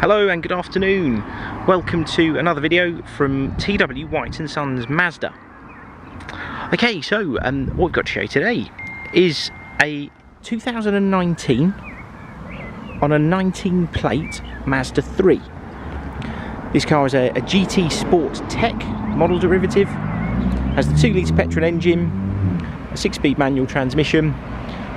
Hello and good afternoon. Welcome to another video from TW White & Sons Mazda. Okay, so what we've got to show you today is a 2019 on a 19 plate Mazda 3. This car is a GT Sport Tech model derivative, has the 2-litre petrol engine, a 6-speed manual transmission,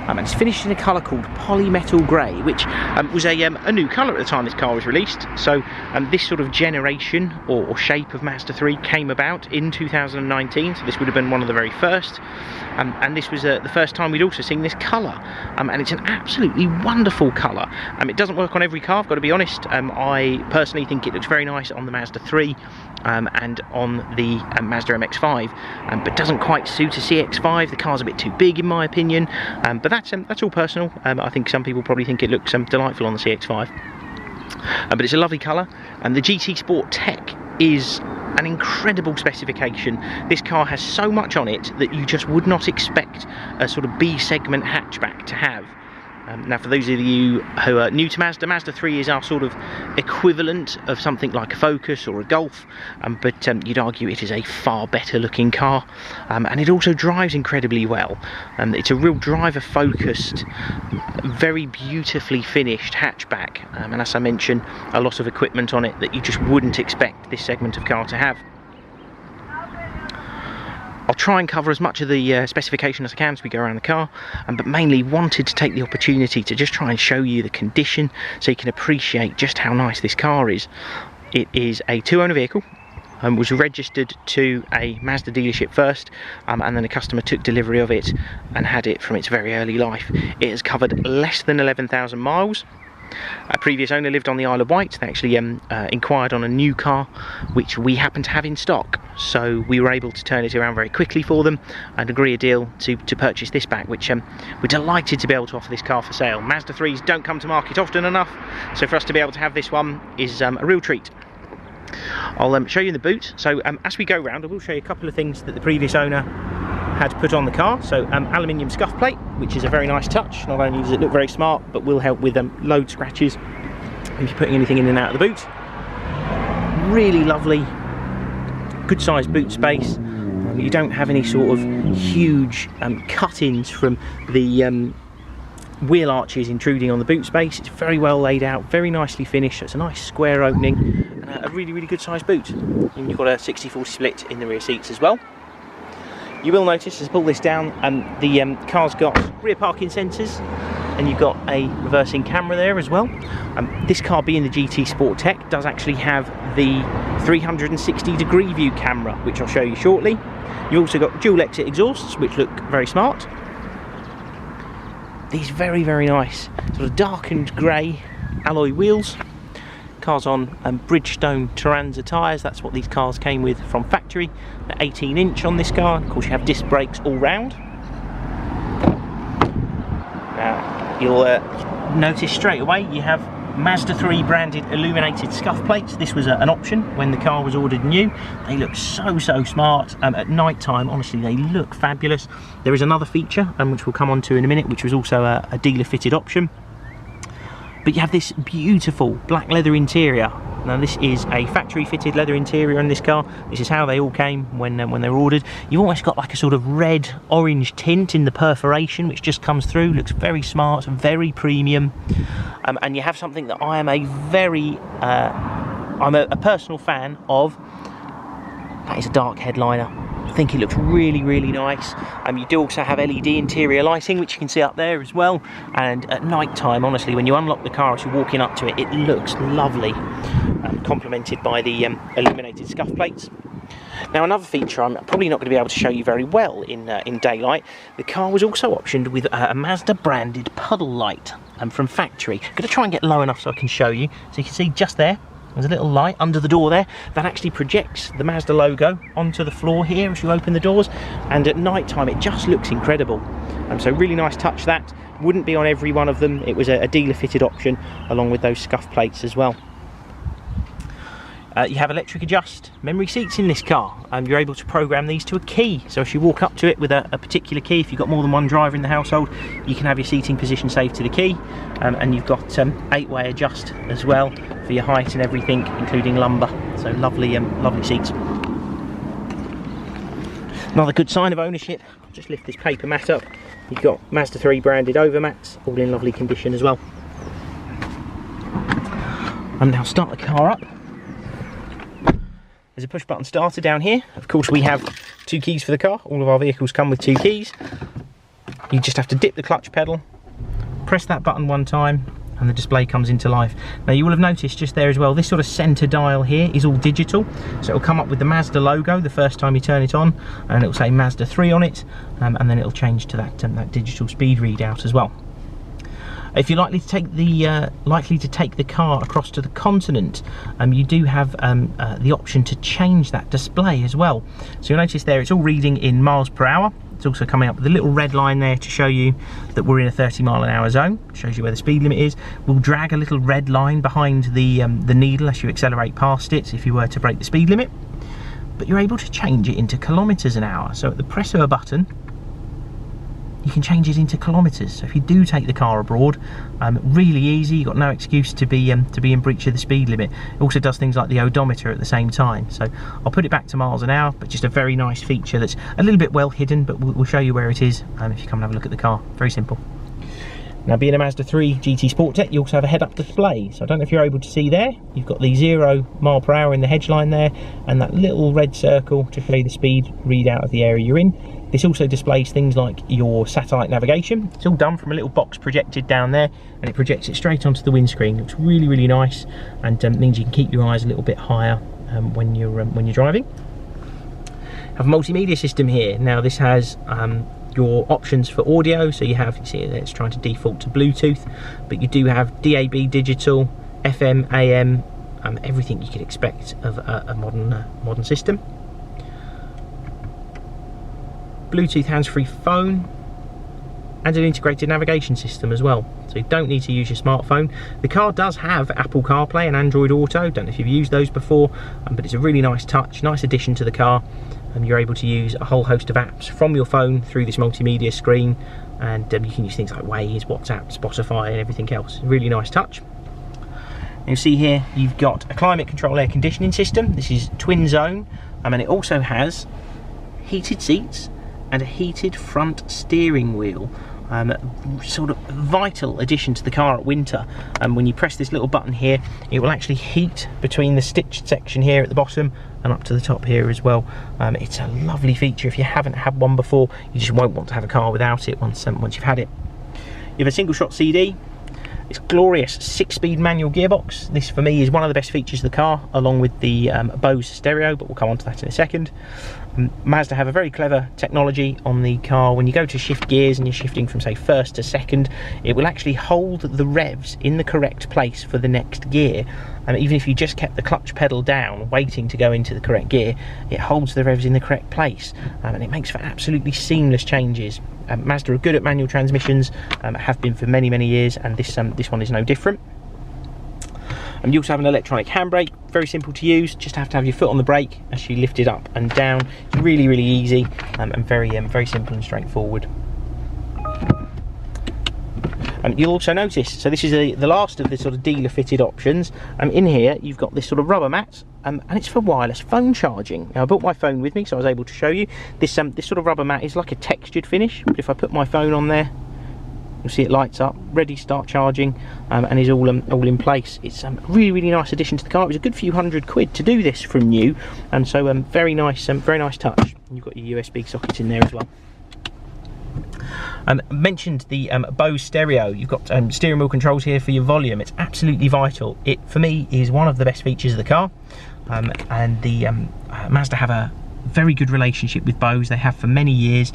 and it's finished in a colour called Polymetal Grey, which was a new colour at the time this car was released. So this sort of generation or shape of Mazda 3 came about in 2019, so this would have been one of the very first. And this was the first time we'd also seen this colour, and it's an absolutely wonderful colour. It doesn't work on every car, I've got to be honest. I personally think it looks very nice on the Mazda 3 and on the Mazda MX-5, but doesn't quite suit a CX-5. The car's a bit too big in my opinion, but that's all personal. I think some people probably think it looks delightful on the CX-5, but it's a lovely colour, and the GT Sport Tech is an incredible specification. This car has so much on it that you just would not expect a sort of B segment hatchback to have. Now, for those of you who are new to Mazda, Mazda 3 is our sort of equivalent of something like a Focus or a Golf, but you'd argue it is a far better looking car, and it also drives incredibly well. It's a real driver focused, very beautifully finished hatchback, and as I mentioned, a lot of equipment on it that you just wouldn't expect this segment of car to have. I'll try and cover as much of the specification as I can as we go around the car, but mainly wanted to take the opportunity to just try and show you the condition so you can appreciate just how nice this car is. It is a 2-owner vehicle, was registered to a Mazda dealership first, and then a customer took delivery of it and had it from its very early life. It has covered less than 11,000 miles. A previous owner lived on the Isle of Wight. They actually inquired on a new car which we happen to have in stock, so we were able to turn it around very quickly for them and agree a deal to purchase this back, which we're delighted to be able to offer this car for sale. Mazda 3s don't come to market often enough, so for us to be able to have this one is a real treat. I'll show you in the boot. So as we go round, I will show you a couple of things that the previous owner had put on the car. So aluminium scuff plate, which is a very nice touch. Not only does it look very smart, but will help with load scratches if you're putting anything in and out of the boot. Really lovely, good sized boot space. You don't have any sort of huge cut-ins from the wheel arches intruding on the boot space. It's very well laid out, very nicely finished. So it's a nice square opening and a really good sized boot. And you've got a 60/40 split in the rear seats as well. You will notice, as I pull this down, the car's got rear parking sensors, and you've got a reversing camera there as well. This car, being the GT Sport Tech, does actually have the 360-degree view camera, which I'll show you shortly. You've also got dual exit exhausts, which look very smart. These very nice sort of darkened grey alloy wheels. Car's on Bridgestone Turanza tyres. That's what these cars came with from factory. They're 18-inch on this car. Of course, you have disc brakes all round. Now, you'll notice straight away you have Mazda 3 branded illuminated scuff plates. This was an option when the car was ordered new. They look so smart. At night time, honestly, they look fabulous. There is another feature, which we'll come on to in a minute, which was also a dealer fitted option. But you have this beautiful black leather interior. Now, this is a factory fitted leather interior in this car. This is how they all came when they were ordered. You've almost got like a sort of red orange tint in the perforation, which just comes through. Looks very smart, very premium, and you have something that I am I'm a personal fan of. That is a dark headliner. I think it looks really nice. You do also have LED interior lighting, which you can see up there as well, and at night time, honestly, when you unlock the car as you're walking up to it, it looks lovely, complemented by the illuminated scuff plates. Now, another feature I'm probably not going to be able to show you very well in daylight. The car was also optioned with a Mazda branded Puddle Light from factory. I'm going to try and get low enough so I can show you. So you can see just there, there's a little light under the door there that actually projects the Mazda logo onto the floor here as you open the doors, and at night time it just looks incredible. So really nice touch. That wouldn't be on every one of them. It was a dealer fitted option along with those scuff plates as well. You have electric adjust memory seats in this car. You're able to program these to a key, so if you walk up to it with a particular key, if you've got more than one driver in the household, you can have your seating position saved to the key. And you've got 8-way adjust as well for your height and everything, including lumbar. So lovely, lovely seats. Another good sign of ownership, I'll just lift this paper mat up. You've got Mazda3 branded overmats, all in lovely condition as well. And now start the car up. There's a push button starter down here. Of course we have 2 keys for the car. All of our vehicles come with 2 keys. You just have to dip the clutch pedal, press that button one time, and the display comes into life. Now you will have noticed just there as well, this sort of centre dial here is all digital. So it'll come up with the Mazda logo the first time you turn it on, and it'll say Mazda3 on it, and then it'll change to that digital speed readout as well. If you're likely to take the car across to the continent, you do have the option to change that display as well. So you'll notice there it's all reading in miles per hour. It's also coming up with a little red line there to show you that we're in a 30-mile-an-hour zone. Shows you where the speed limit is. We'll drag a little red line behind the needle as you accelerate past it if you were to break the speed limit. But you're able to change it into kilometres an hour. So at the press of a button, you can change it into kilometres. So if you do take the car abroad, really easy. You've got no excuse to be in breach of the speed limit. It also does things like the odometer at the same time. So I'll put it back to miles an hour, but just a very nice feature that's a little bit well hidden, but we'll show you where it is if you come and have a look at the car. Very simple. Now, being a Mazda 3 GT Sport Tech, you also have a head-up display. So I don't know if you're able to see there. You've got the 0 mile per hour in the hedge line there, and that little red circle to show you the speed readout of the area you're in. This also displays things like your satellite navigation. It's all done from a little box projected down there, and it projects it straight onto the windscreen. It looks really, really nice, and means you can keep your eyes a little bit higher when you're driving. Have a multimedia system here. Now this has your options for audio. So you see there, it's trying to default to Bluetooth, but you do have DAB digital, FM, AM, everything you could expect of a modern system. Bluetooth hands-free phone, and an integrated navigation system as well, so you don't need to use your smartphone. The car does have Apple CarPlay and Android Auto. Don't know if you've used those before, but it's a really nice touch, nice addition to the car. You're able to use a whole host of apps from your phone through this multimedia screen, and you can use things like Waze, WhatsApp, Spotify, and everything else. Really nice touch. You'll see here you've got a climate control air conditioning system. This is twin zone, and it also has heated seats and a heated front steering wheel. Sort of vital addition to the car at winter. When you press this little button here, it will actually heat between the stitched section here at the bottom and up to the top here as well. It's a lovely feature. If you haven't had one before, you just won't want to have a car without it once you've had it. You have a single shot CD. It's glorious 6-speed manual gearbox. This for me is one of the best features of the car, along with the Bose Stereo, but we'll come on to that in a second. Mazda have a very clever technology on the car. When you go to shift gears and you're shifting from, say, first to second, it will actually hold the revs in the correct place for the next gear. And even if you just kept the clutch pedal down, waiting to go into the correct gear, it holds the revs in the correct place, and it makes for absolutely seamless changes. Mazda are good at manual transmissions, have been for many, many years, and this one is no different. You also have an electronic handbrake, very simple to use. Just have to have your foot on the brake as you lift it up and down. It's really, really easy, and very simple and straightforward. You'll also notice, so this is the last of the sort of dealer fitted options. In here you've got this sort of rubber mat, and it's for wireless phone charging. Now I brought my phone with me, so I was able to show you. This sort of rubber mat is like a textured finish, but if I put my phone on there, you'll see it lights up, ready to start charging, and is all in place. It's a really, really nice addition to the car. It was a good few £100 to do this from new, and so very nice touch. And you've got your USB socket in there as well. Mentioned the Bose Stereo. You've got steering wheel controls here for your volume. It's absolutely vital. It, for me, is one of the best features of the car, and the Mazda have a very good relationship with Bose. They have for many years.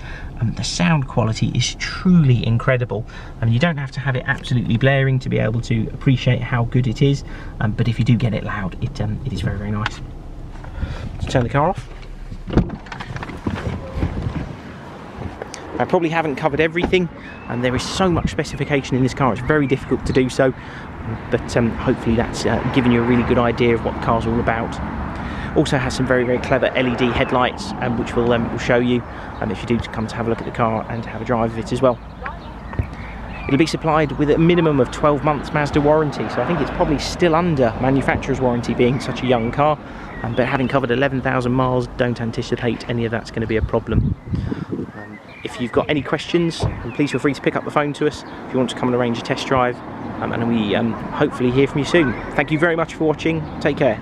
The sound quality is truly incredible. You don't have to have it absolutely blaring to be able to appreciate how good it is, but if you do get it loud, it is very, very nice. Let's turn the car off. I probably haven't covered everything, and there is so much specification in this car, it's very difficult to do so, but hopefully that's given you a really good idea of what the car's all about. Also has some very, very clever LED headlights, which we'll show you if you do come to have a look at the car and have a drive of it as well. It'll be supplied with a minimum of 12 months Mazda warranty, so I think it's probably still under manufacturer's warranty being such a young car, but having covered 11,000 miles, don't anticipate any of that's going to be a problem. If you've got any questions, then please feel free to pick up the phone to us if you want to come and arrange a test drive, and we hopefully hear from you soon. Thank you very much for watching. Take care.